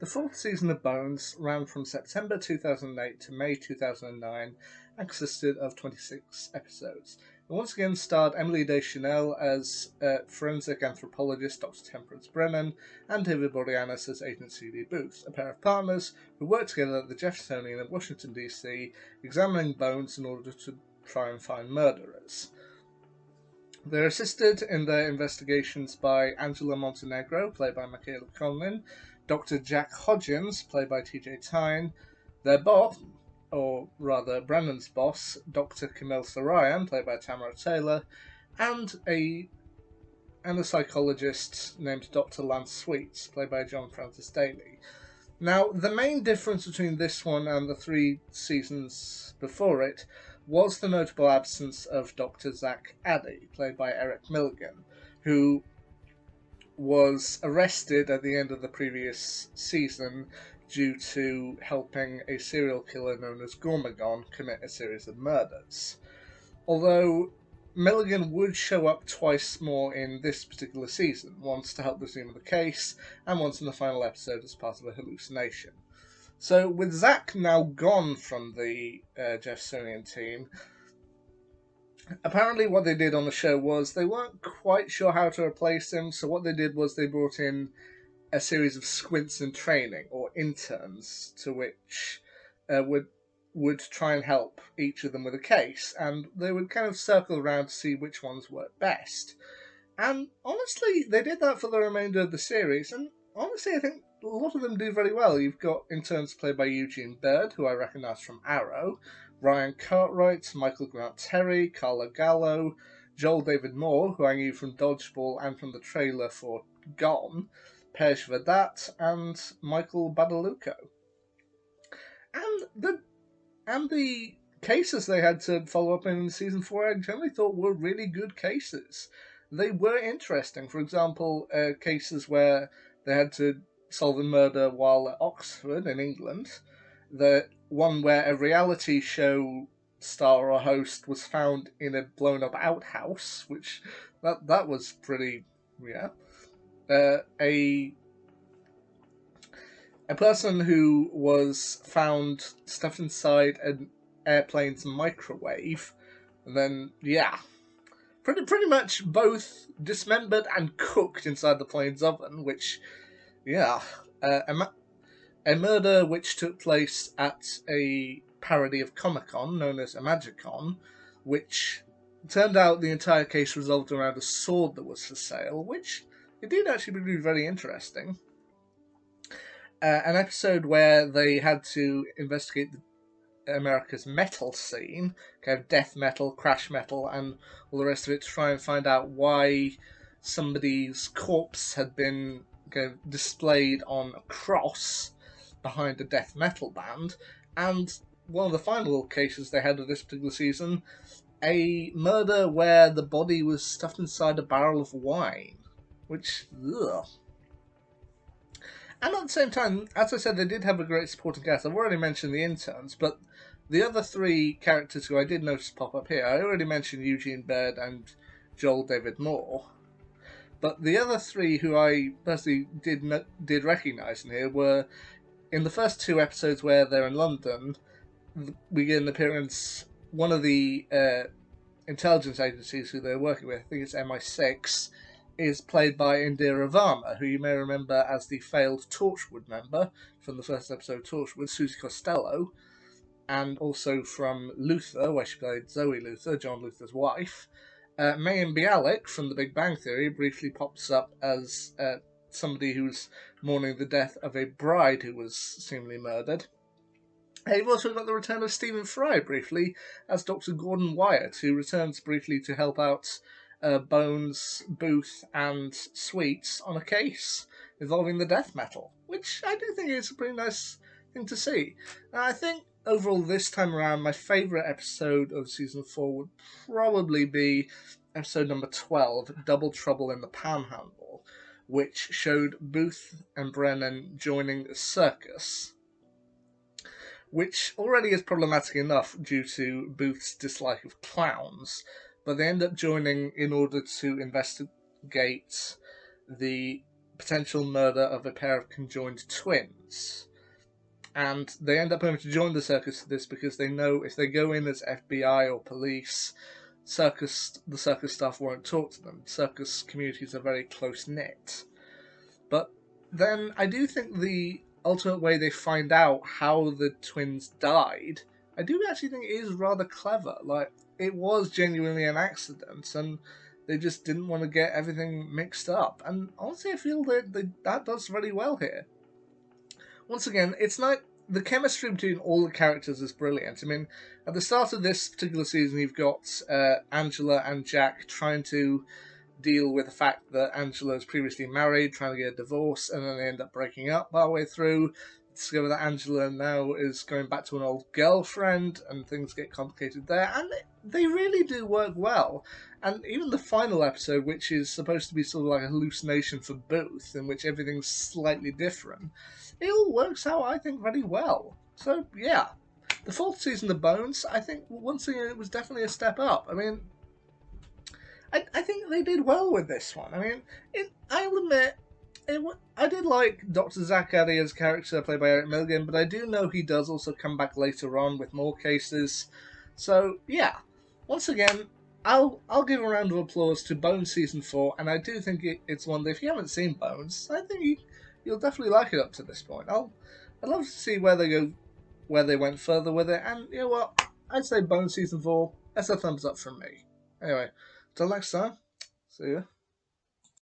fourth season of Bones ran from September 2008 to May 2009 and consisted of 26 episodes. It once again starred Emily Deschanel as forensic anthropologist Dr. Temperance Brennan and David Boreanaz as Agent C.D. Booth, a pair of partners who work together at the Jeffersonian in Washington, D.C., examining bones in order to try and find murderers. They're assisted in their investigations by Angela Montenegro, played by Michaela Conlin, Dr. Jack Hodgins, played by TJ Tyne, their boss, or rather Brennan's boss, Dr. Camille Sarayan, played by Tamara Taylor, and a psychologist named Dr. Lance Sweets, played by John Francis Daly. Now, the main difference between this one and the 3 seasons before it was the notable absence of Dr. Zach Addy, played by Eric Milligan, who was arrested at the end of the previous season due to helping a serial killer known as Gormagon commit a series of murders. Although Milligan would show up twice more in this particular season, once to help resume the case, and once in the final episode as part of a hallucination. So, with Zach now gone from the Jeffersonian team, apparently what they did on the show was they weren't quite sure how to replace him, so what they did was they brought in a series of squints in training, or interns, to which would try and help each of them with a case, and they would kind of circle around to see which ones worked best. And honestly, they did that for the remainder of the series, and honestly, I think a lot of them do very well. You've got interns played by Eugene Bird, who I recognise from Arrow, Ryan Cartwright, Michael Grant Terry, Carla Gallo, Joel David Moore, who I knew from Dodgeball and from the trailer for Gone, Pej Vedat, and Michael Badalucco. And the cases they had to follow up in season 4 I generally thought were really good cases. They were interesting. For example, cases where they had to solve a murder while at Oxford in England. The one where a reality show star or host was found in a blown up outhouse, which that was pretty, yeah. A person who was found stuffed inside an airplane's microwave, and then, yeah, pretty much both dismembered and cooked inside the plane's oven, which, yeah, a murder which took place at a parody of Comic-Con known as Imagicon, which turned out the entire case resolved around a sword that was for sale, which it did actually be very interesting. An episode where they had to investigate America's metal scene, kind of death metal, crash metal, and all the rest of it to try and find out why somebody's corpse had been kind of displayed on a cross behind a death metal band. And one of the final cases they had of this particular season, a murder where the body was stuffed inside a barrel of wine, which, ugh. And at the same time, as I said, they did have a great supporting cast. I've already mentioned the interns, but the other 3 characters who I did notice pop up here, I already mentioned Eugene Bird and Joel David Moore. But the other 3 who I personally did recognise in here were, in the first 2 episodes where they're in London, we get an appearance, one of the intelligence agencies who they're working with, I think it's MI6, is played by Indira Varma, who you may remember as the failed Torchwood member from the first episode of Torchwood, Susie Costello, and also from Luther, where she played Zoe Luther, John Luther's wife. Mayim Bialik from The Big Bang Theory briefly pops up as somebody who's mourning the death of a bride who was seemingly murdered. You've also got the return of Stephen Fry briefly as Dr. Gordon Wyatt, who returns briefly to help out Bones, Booth, and Sweets on a case involving the death metal, which I do think is a pretty nice thing to see. And I think overall this time around, my favourite episode of season 4 would probably be episode number 12, Double Trouble in the Panhandle, which showed Booth and Brennan joining a circus, which already is problematic enough due to Booth's dislike of clowns, but they end up joining in order to investigate the potential murder of a pair of conjoined twins. And they end up having to join the circus for this because they know if they go in as FBI or police, the circus staff won't talk to them. Circus communities are very close knit. But then I do think the ultimate way they find out how the twins died, I do actually think it is rather clever. Like, it was genuinely an accident, and they just didn't want to get everything mixed up. And honestly, I feel that does very well here. Once again, it's not the chemistry between all the characters is brilliant. I mean, at the start of this particular season, you've got Angela and Jack trying to deal with the fact that Angela is previously married, trying to get a divorce, and then they end up breaking up partway through. Discover that Angela now is going back to an old girlfriend, and things get complicated there. And they really do work well. And even the final episode, which is supposed to be sort of like a hallucination for Booth, in which everything's slightly different, it all works out, I think, very well. So, yeah. The fourth season of Bones, I think, once again, it was definitely a step up. I mean, I think they did well with this one. I mean, I'll admit, I did like Dr. Zach Addy's character played by Eric Milligan, but I do know he does also come back later on with more cases. So, yeah. Once again, I'll give a round of applause to Bones Season 4, and I do think it's one that if you haven't seen Bones, I think you'll definitely like it up to this point. I'd love to see where they went further with it, and you know what? I'd say Bones Season 4, that's a thumbs up from me. Anyway, till next time, see ya.